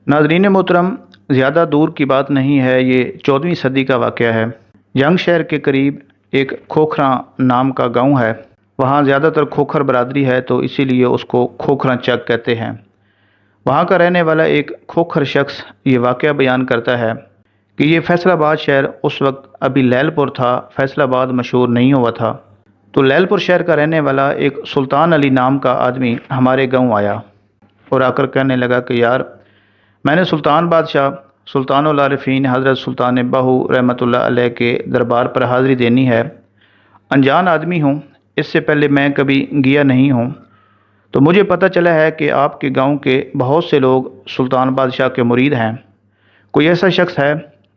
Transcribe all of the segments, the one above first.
ناظرین محترم، زیادہ دور کی بات نہیں ہے، یہ 14ویں صدی کا واقعہ ہے۔ جنگ شہر کے قریب ایک کھوکھراں نام کا گاؤں ہے۔ وہاں زیادہ تر کھوکھر برادری ہے تو اسی لیے اس کو کھوکھراں چک کہتے ہیں۔ وہاں کا رہنے والا ایک کھوکھر شخص یہ واقعہ بیان کرتا ہے کہ یہ فیصل آباد شہر اس وقت ابھی لیل پور تھا، فیصل آباد مشہور نہیں ہوا تھا۔ تو لیل پور شہر کا رہنے والا ایک سلطان علی نام کا آدمی ہمارے گاؤں آیا اور آ کر کہنے لگا کہ یار، میں نے سلطان بادشاہ سلطان العارفین حضرت سلطان بہو رحمۃ اللہ علیہ کے دربار پر حاضری دینی ہے۔ انجان آدمی ہوں، اس سے پہلے میں کبھی گیا نہیں ہوں، تو مجھے پتہ چلا ہے کہ آپ کے گاؤں کے بہت سے لوگ سلطان بادشاہ کے مرید ہیں۔ کوئی ایسا شخص ہے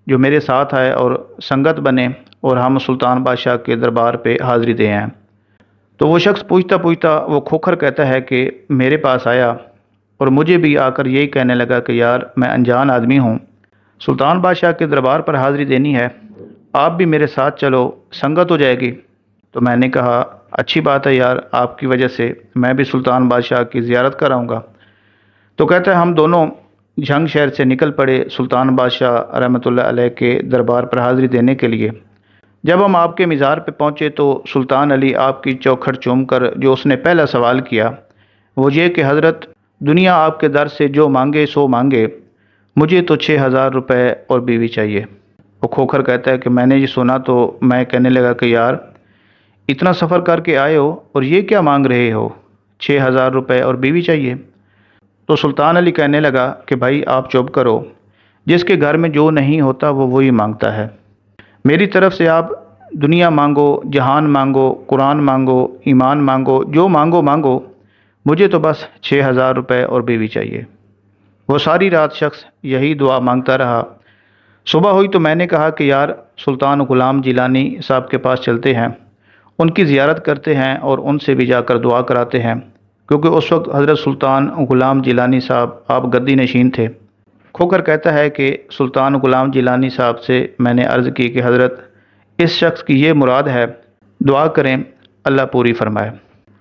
جو میرے ساتھ آئے اور سنگت بنے اور ہم سلطان بادشاہ کے دربار پہ حاضری دے ہیں؟ تو وہ شخص پوچھتا پوچھتا وہ کھوکھر کہتا ہے کہ میرے پاس آیا اور مجھے بھی آ کر یہی کہنے لگا کہ یار، میں انجان آدمی ہوں، سلطان بادشاہ کے دربار پر حاضری دینی ہے، آپ بھی میرے ساتھ چلو، سنگت ہو جائے گی۔ تو میں نے کہا اچھی بات ہے یار، آپ کی وجہ سے میں بھی سلطان بادشاہ کی زیارت کراؤں گا۔ تو کہتا ہے ہم دونوں جھنگ شہر سے نکل پڑے سلطان بادشاہ رحمۃ اللہ علیہ کے دربار پر حاضری دینے کے لیے۔ جب ہم آپ کے مزار پہ پہنچے تو سلطان علی آپ کی چوکھٹ چوم کر جو اس نے پہلا سوال کیا وہ یہ کہ حضرت، دنیا آپ کے در سے جو مانگے سو مانگے، مجھے تو 6,000 روپے اور بیوی چاہیے۔ وہ کھوکھر کہتا ہے کہ میں نے یہ سنا تو میں کہنے لگا کہ یار، اتنا سفر کر کے آئے ہو اور یہ کیا مانگ رہے ہو، 6,000 روپے اور بیوی چاہیے؟ تو سلطان علی کہنے لگا کہ بھائی آپ چپ کرو، جس کے گھر میں جو نہیں ہوتا وہ وہی مانگتا ہے۔ میری طرف سے آپ دنیا مانگو، جہان مانگو، قرآن مانگو، ایمان مانگو، جو مانگو مانگو، مجھے تو بس 6,000 روپے اور بیوی چاہیے۔ وہ ساری رات شخص یہی دعا مانگتا رہا۔ صبح ہوئی تو میں نے کہا کہ یار، سلطان غلام جیلانی صاحب کے پاس چلتے ہیں، ان کی زیارت کرتے ہیں اور ان سے بھی جا کر دعا کراتے ہیں، کیونکہ اس وقت حضرت سلطان غلام جیلانی صاحب آپ گدی نشین تھے۔ کھوکھر کہتا ہے کہ سلطان غلام جیلانی صاحب سے میں نے عرض کی کہ حضرت، اس شخص کی یہ مراد ہے، دعا کریں اللہ پوری فرمائے۔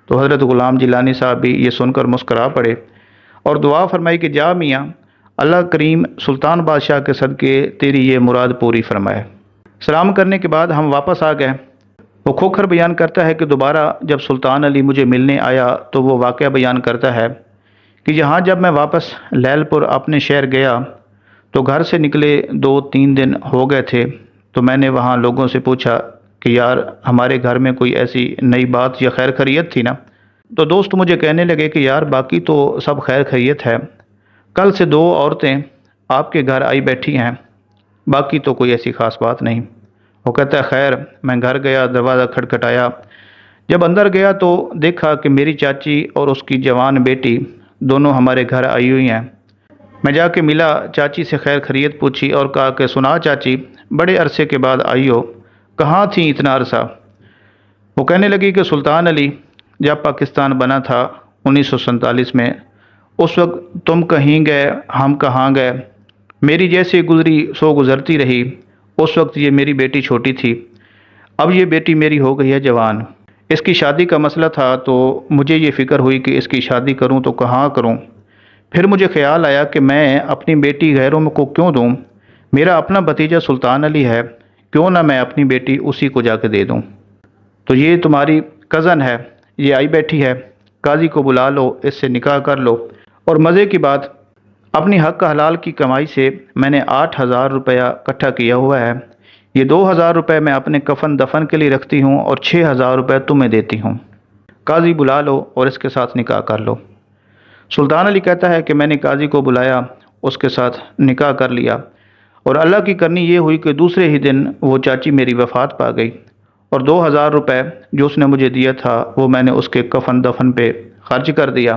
تو حضرت غلام جیلانی صاحب بھی یہ سن کر مسکرا پڑے اور دعا فرمائی کہ جا میاں، اللہ کریم سلطان بادشاہ کے صدقے تیری یہ مراد پوری فرمائے۔ سلام کرنے کے بعد ہم واپس آ گئے۔ وہ کھوکھر بیان کرتا ہے کہ دوبارہ جب سلطان علی مجھے ملنے آیا تو وہ واقعہ بیان کرتا ہے کہ یہاں جب میں واپس لیل پور اپنے شہر گیا تو گھر سے نکلے 2-3 دن ہو گئے تھے، تو میں نے وہاں لوگوں سے پوچھا کہ یار، ہمارے گھر میں کوئی ایسی نئی بات یا خیر خیریت تھی نا؟ تو دوست مجھے کہنے لگے کہ یار، باقی تو سب خیر خیریت ہے، کل سے 2 عورتیں آپ کے گھر آئی بیٹھی ہیں، باقی تو کوئی ایسی خاص بات نہیں۔ وہ کہتا ہے خیر، میں گھر گیا، دروازہ کھٹکھٹایا، جب اندر گیا تو دیکھا کہ میری چاچی اور اس کی جوان بیٹی دونوں ہمارے گھر آئی ہوئی ہیں۔ میں جا کے ملا، چاچی سے خیر خیریت پوچھی اور کہا کہ سنا چاچی، بڑے عرصے کے بعد آئی ہو، کہاں تھیں اتنا عرصہ؟ وہ کہنے لگی کہ سلطان علی، جب پاکستان بنا تھا 1947 میں، اس وقت تم کہیں گئے، ہم کہاں گئے، میری جیسے گزری سو گزرتی رہی، اس وقت یہ میری بیٹی چھوٹی تھی، اب یہ بیٹی میری ہو گئی ہے جوان۔ اس کی شادی کا مسئلہ تھا تو مجھے یہ فکر ہوئی کہ اس کی شادی کروں تو کہاں کروں۔ پھر مجھے خیال آیا کہ میں اپنی بیٹی غیروں کو کیوں دوں، میرا اپنا بھتیجا سلطان علی ہے، کیوں نہ میں اپنی بیٹی اسی کو جا کے دے دوں۔ تو یہ تمہاری کزن ہے، یہ آئی بیٹھی ہے، قاضی کو بلا لو، اس سے نکاح کر لو۔ اور مزے کی بات، اپنی حق کا حلال کی کمائی سے میں نے 8,000 روپیہ اکٹھا کیا ہوا ہے، یہ 2,000 روپے میں اپنے کفن دفن کے لیے رکھتی ہوں اور 6,000 روپے تمہیں دیتی ہوں، قاضی بلا لو اور اس کے ساتھ نکاح کر لو۔ سلطان علی کہتا ہے کہ میں نے قاضی کو بلایا، اس کے ساتھ نکاح کر لیا، اور اللہ کی کرنی یہ ہوئی کہ دوسرے ہی دن وہ چاچی میری وفات پا گئی، اور 2,000 روپے جو اس نے مجھے دیا تھا وہ میں نے اس کے کفن دفن پہ خرچ کر دیا۔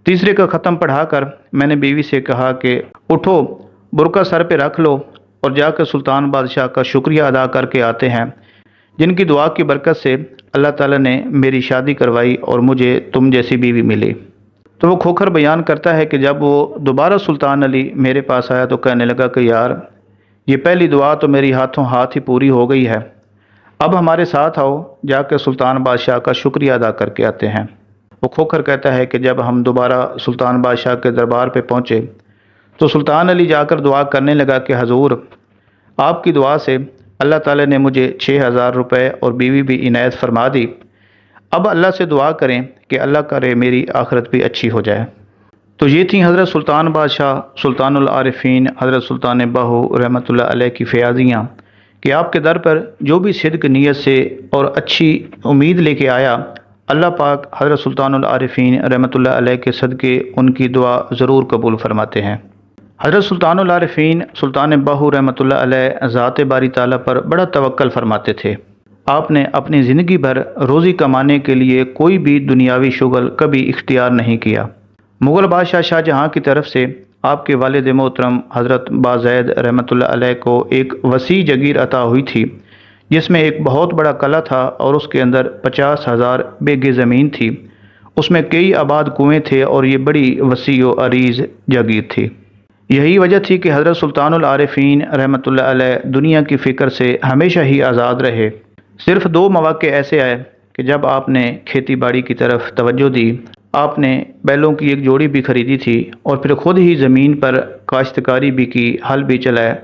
تیسرے کا ختم پڑھا کر میں نے بیوی سے کہا کہ اٹھو، برقع سر پہ رکھ لو اور جا کر سلطان بادشاہ کا شکریہ ادا کر کے آتے ہیں، جن کی دعا کی برکت سے اللہ تعالیٰ نے میری شادی کروائی اور مجھے تم جیسی بیوی ملی۔ تو وہ کھوکھر بیان کرتا ہے کہ جب وہ دوبارہ سلطان علی میرے پاس آیا تو کہنے لگا کہ یار، یہ پہلی دعا تو میری ہاتھوں ہاتھ ہی پوری ہو گئی ہے، اب ہمارے ساتھ آؤ، جا کے سلطان بادشاہ کا شکریہ ادا کر کے آتے ہیں۔ وہ کھوکھر کہتا ہے کہ جب ہم دوبارہ سلطان بادشاہ کے دربار پہ پہنچے تو سلطان علی جا کر دعا کرنے لگا کہ حضور، آپ کی دعا سے اللہ تعالیٰ نے مجھے 6,000 روپے اور بیوی بھی عنایت فرما دی، اب اللہ سے دعا کریں کہ اللہ کرے میری آخرت بھی اچھی ہو جائے۔ تو یہ تھیں حضرت سلطان بادشاہ سلطان العارفین حضرت سلطان بہو رحمۃ اللہ علیہ کی فیاضیاں کہ آپ کے در پر جو بھی صدق نیت سے اور اچھی امید لے کے آیا، اللہ پاک حضرت سلطان العارفین رحمۃ اللہ علیہ کے صدقے ان کی دعا ضرور قبول فرماتے ہیں۔ حضرت سلطان العارفین سلطان بہو رحمۃ اللہ علیہ ذات باری تعالیٰ پر بڑا توکل فرماتے تھے۔ آپ نے اپنی زندگی بھر روزی کمانے کے لیے کوئی بھی دنیاوی شغل کبھی اختیار نہیں کیا۔ مغل بادشاہ شاہ جہاں کی طرف سے آپ کے والد محترم حضرت بازید رحمۃ اللہ علیہ کو ایک وسیع جگیر عطا ہوئی تھی، جس میں ایک بہت بڑا قلعہ تھا اور اس کے اندر 50,000 بیگھے زمین تھی، اس میں کئی آباد کنویں تھے اور یہ بڑی وسیع و عریض جاگیر تھی۔ یہی وجہ تھی کہ حضرت سلطان العارفین رحمۃ اللہ علیہ دنیا کی فکر سے ہمیشہ ہی آزاد رہے۔ صرف 2 مواقع ایسے آئے کہ جب آپ نے کھیتی باڑی کی طرف توجہ دی۔ آپ نے بیلوں کی ایک جوڑی بھی خریدی تھی اور پھر خود ہی زمین پر کاشتکاری بھی کی، ہل بھی چلائے،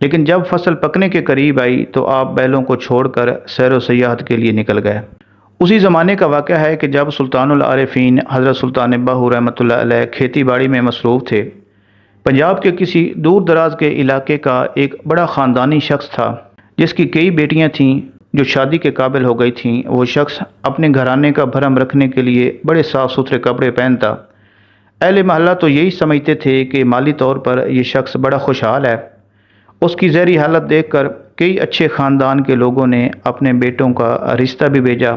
لیکن جب فصل پکنے کے قریب آئی تو آپ بیلوں کو چھوڑ کر سیر و سیاحت کے لیے نکل گئے۔ اسی زمانے کا واقعہ ہے کہ جب سلطان العارفین حضرت سلطان بہو رحمۃ اللہ علیہ کھیتی باڑی میں مصروف تھے، پنجاب کے کسی دور دراز کے علاقے کا ایک بڑا خاندانی شخص تھا جس کی کئی بیٹیاں تھیں جو شادی کے قابل ہو گئی تھیں۔ وہ شخص اپنے گھرانے کا بھرم رکھنے کے لیے بڑے صاف ستھرے کپڑے پہنتا۔ اہل محلہ تو یہی سمجھتے تھے کہ مالی طور پر یہ شخص بڑا خوشحال ہے۔ اس کی ذہنی حالت دیکھ کر کئی اچھے خاندان کے لوگوں نے اپنے بیٹوں کا رشتہ بھی بھیجا،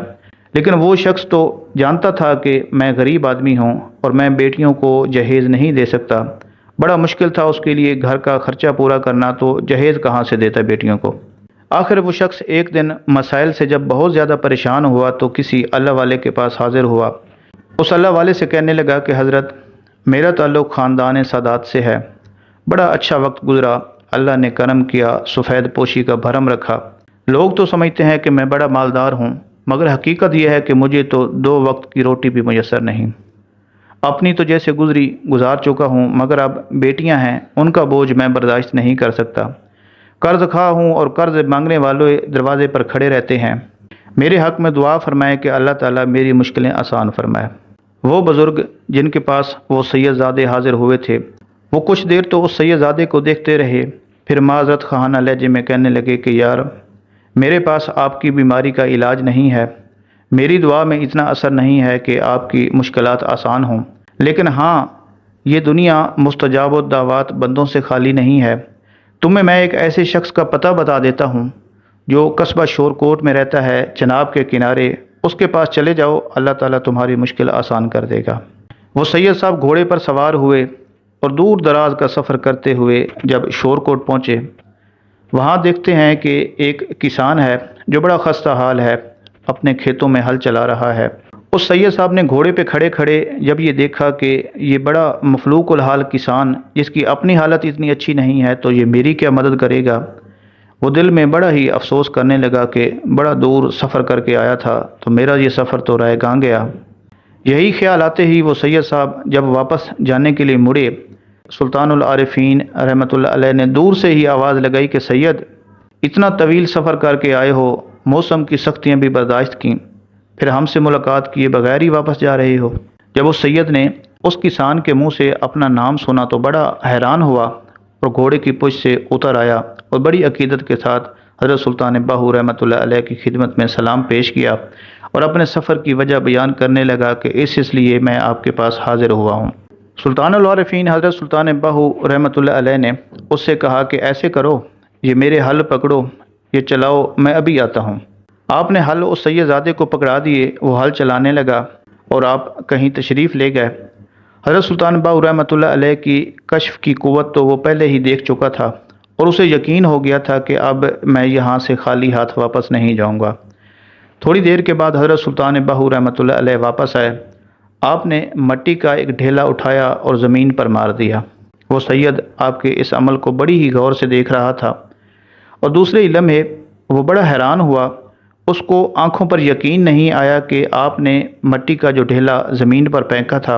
لیکن وہ شخص تو جانتا تھا کہ میں غریب آدمی ہوں اور میں بیٹیوں کو جہیز نہیں دے سکتا۔ بڑا مشکل تھا اس کے لیے گھر کا خرچہ پورا کرنا، تو جہیز کہاں سے دیتا بیٹیوں کو۔ آخر وہ شخص ایک دن مسائل سے جب بہت زیادہ پریشان ہوا تو کسی اللہ والے کے پاس حاضر ہوا۔ اس اللہ والے سے کہنے لگا کہ حضرت، میرا تعلق خاندان سادات سے ہے، بڑا اچھا وقت گزرا، اللہ نے کرم کیا، سفید پوشی کا بھرم رکھا۔ لوگ تو سمجھتے ہیں کہ میں بڑا مالدار ہوں، مگر حقیقت یہ ہے کہ مجھے تو 2 وقت کی روٹی بھی میسر نہیں۔ اپنی تو جیسے گزری گزار چکا ہوں، مگر اب بیٹیاں ہیں، ان کا بوجھ میں برداشت نہیں کر سکتا۔ قرض خواہ ہوں اور قرض مانگنے والے دروازے پر کھڑے رہتے ہیں۔ میرے حق میں دعا فرمائے کہ اللہ تعالیٰ میری مشکلیں آسان فرمائے۔ وہ بزرگ جن کے پاس وہ سید زادے حاضر ہوئے تھے، وہ کچھ دیر تو اس سید زادے کو دیکھتے رہے، پھر معذرت خواہانہ لہجے میں کہنے لگے کہ یار، میرے پاس آپ کی بیماری کا علاج نہیں ہے، میری دعا میں اتنا اثر نہیں ہے کہ آپ کی مشکلات آسان ہوں، لیکن ہاں، یہ دنیا مستجاب الدعوات بندوں سے خالی نہیں ہے۔ تمہیں میں ایک ایسے شخص کا پتہ بتا دیتا ہوں جو قصبہ شورکوٹ میں رہتا ہے، چناب کے کنارے، اس کے پاس چلے جاؤ، اللہ تعالیٰ تمہاری مشکل آسان کر دے گا۔ وہ سید صاحب گھوڑے پر سوار ہوئے اور دور دراز کا سفر کرتے ہوئے جب شورکوٹ پہنچے، وہاں دیکھتے ہیں کہ ایک کسان ہے جو بڑا خستہ حال ہے، اپنے کھیتوں میں ہل چلا رہا ہے۔ اس سید صاحب نے گھوڑے پہ کھڑے کھڑے جب یہ دیکھا کہ یہ بڑا مفلوق الحال کسان جس کی اپنی حالت اتنی اچھی نہیں ہے، تو یہ میری کیا مدد کرے گا، وہ دل میں بڑا ہی افسوس کرنے لگا کہ بڑا دور سفر کر کے آیا تھا تو میرا یہ سفر تو رائے گاں گیا۔ یہی خیال آتے ہی وہ سید صاحب جب واپس جانے کے لیے مڑے، سلطان العارفین رحمۃ اللہ علیہ نے دور سے ہی آواز لگائی کہ سید، اتنا طویل سفر کر کے آئے ہو، موسم کی سختیاں بھی برداشت کیں، پھر ہم سے ملاقات کیے بغیر ہی واپس جا رہے ہو۔ جب اس سید نے اس کسان کے منہ سے اپنا نام سنا تو بڑا حیران ہوا اور گھوڑے کی پشت سے اتر آیا اور بڑی عقیدت کے ساتھ حضرت سلطان بہو رحمۃ اللہ علیہ کی خدمت میں سلام پیش کیا اور اپنے سفر کی وجہ بیان کرنے لگا کہ اس لیے میں آپ کے پاس حاضر ہوا ہوں۔ سلطان العارفین حضرت سلطان بہو رحمۃ اللہ علیہ نے اس سے کہا کہ ایسے کرو، یہ میرے ہل پکڑو، یہ چلاؤ، میں ابھی آتا ہوں۔ آپ نے ہل اس سید زادے کو پکڑا دیے، وہ ہل چلانے لگا اور آپ کہیں تشریف لے گئے۔ حضرت سلطان بہو رحمۃ اللہ علیہ کی کشف کی قوت تو وہ پہلے ہی دیکھ چکا تھا اور اسے یقین ہو گیا تھا کہ اب میں یہاں سے خالی ہاتھ واپس نہیں جاؤں گا۔ تھوڑی دیر کے بعد حضرت سلطان بہو رحمۃ اللہ علیہ واپس آئے۔ آپ نے مٹی کا ایک ڈھیلا اٹھایا اور زمین پر مار دیا۔ وہ سید آپ کے اس عمل کو بڑی ہی غور سے دیکھ رہا تھا اور دوسرے ہی لمحے وہ بڑا حیران ہوا، اس کو آنکھوں پر یقین نہیں آیا کہ آپ نے مٹی کا جو ڈھیلا زمین پر پھینکا تھا،